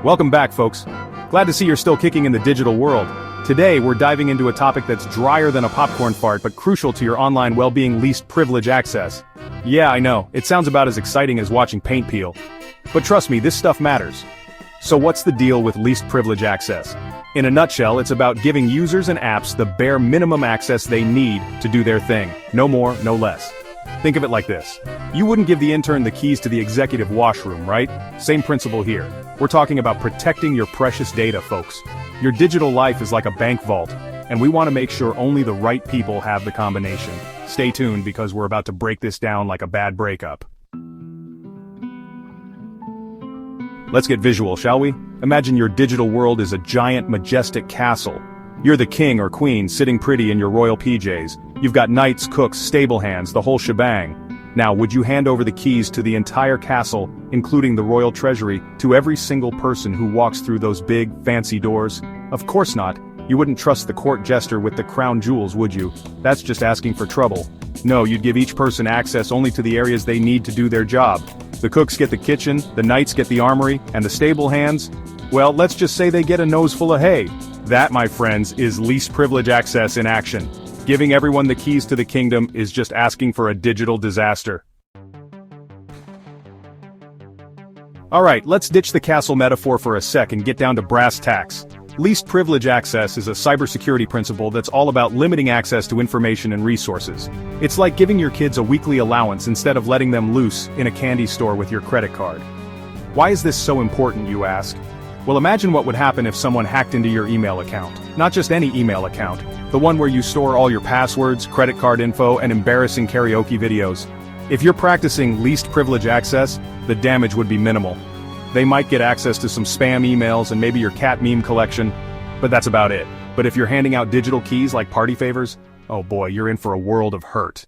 Welcome back, folks. Glad to see you're still kicking in the digital world. Today, we're diving into a topic that's drier than a popcorn fart but crucial to your online well-being: least privilege access. Yeah, I know, it sounds about as exciting as watching paint peel. But trust me, this stuff matters. So what's the deal with least privilege access? In a nutshell, it's about giving users and apps the bare minimum access they need to do their thing. No more, no less. Think of it like this. You wouldn't give the intern the keys to the executive washroom, right? Same principle here. We're talking about protecting your precious data, folks. Your digital life is like a bank vault, and we want to make sure only the right people have the combination. Stay tuned because we're about to break this down like a bad breakup. Let's get visual, shall we? Imagine your digital world is a giant, majestic castle. You're the king or queen sitting pretty in your royal PJs. You've got knights, cooks, stable hands, the whole shebang. Now, would you hand over the keys to the entire castle, including the royal treasury, to every single person who walks through those big, fancy doors? Of course not. You wouldn't trust the court jester with the crown jewels, would you? That's just asking for trouble. No, you'd give each person access only to the areas they need to do their job. The cooks get the kitchen, the knights get the armory, and the stable hands? Well, let's just say they get a nose full of hay. That, my friends, is least privilege access in action. Giving everyone the keys to the kingdom is just asking for a digital disaster. Alright, let's ditch the castle metaphor for a sec and get down to brass tacks. Least privilege access is a cybersecurity principle that's all about limiting access to information and resources. It's like giving your kids a weekly allowance instead of letting them loose in a candy store with your credit card. Why is this so important, you ask? Well, imagine what would happen if someone hacked into your email account. Not just any email account, the one where you store all your passwords, credit card info, and embarrassing karaoke videos. If you're practicing least privilege access, the damage would be minimal. They might get access to some spam emails and maybe your cat meme collection, but that's about it. But if you're handing out digital keys like party favors, oh boy, you're in for a world of hurt.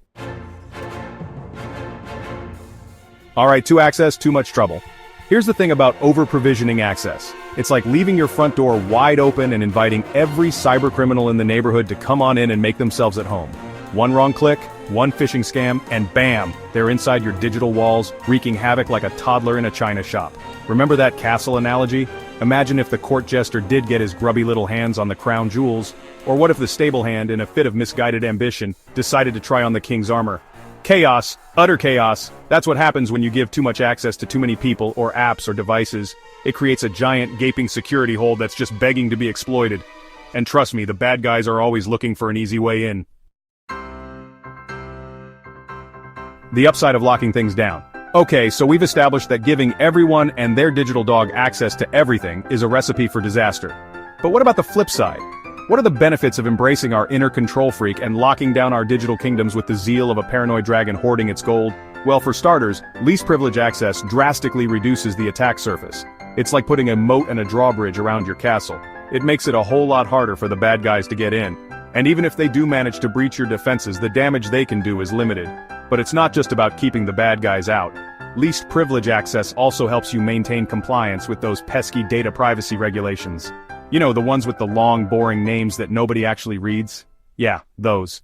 Alright, too access, too much trouble. Here's the thing about over-provisioning access. It's like leaving your front door wide open and inviting every cybercriminal in the neighborhood to come on in and make themselves at home. One wrong click, one phishing scam, and bam, they're inside your digital walls, wreaking havoc like a toddler in a china shop. Remember that castle analogy? Imagine if the court jester did get his grubby little hands on the crown jewels, or what if the stable hand, in a fit of misguided ambition, decided to try on the king's armor? Chaos, utter chaos. That's what happens when you give too much access to too many people or apps or devices. It creates a giant, gaping security hole that's just begging to be exploited. And trust me, the bad guys are always looking for an easy way in. The upside of locking things down. Okay, so we've established that giving everyone and their digital dog access to everything is a recipe for disaster. But what about the flip side? What are the benefits of embracing our inner control freak and locking down our digital kingdoms with the zeal of a paranoid dragon hoarding its gold? Well, for starters, least privilege access drastically reduces the attack surface. It's like putting a moat and a drawbridge around your castle. It makes it a whole lot harder for the bad guys to get in. And even if they do manage to breach your defenses, the damage they can do is limited. But it's not just about keeping the bad guys out. Least privilege access also helps you maintain compliance with those pesky data privacy regulations. You know, the ones with the long, boring names that nobody actually reads? Yeah, those.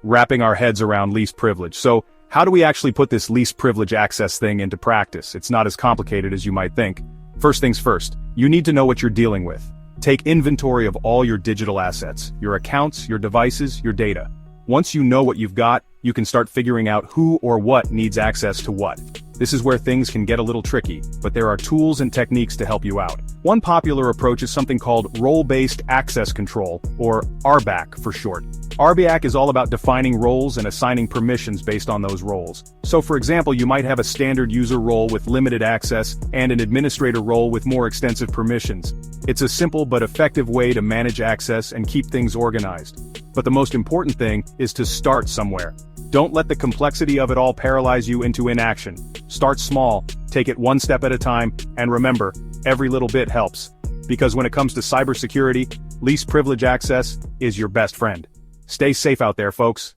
Wrapping our heads around least privilege. So, how do we actually put this least privilege access thing into practice? It's not as complicated as you might think. First things first, you need to know what you're dealing with. Take inventory of all your digital assets, your accounts, your devices, your data. Once you know what you've got, you can start figuring out who or what needs access to what. This is where things can get a little tricky, but there are tools and techniques to help you out. One popular approach is something called role-based access control, or RBAC for short. RBAC is all about defining roles and assigning permissions based on those roles. So for example, you might have a standard user role with limited access and an administrator role with more extensive permissions. It's a simple but effective way to manage access and keep things organized. But the most important thing is to start somewhere. Don't let the complexity of it all paralyze you into inaction. Start small, take it one step at a time, and remember, every little bit helps. Because when it comes to cybersecurity, least privilege access is your best friend. Stay safe out there, folks.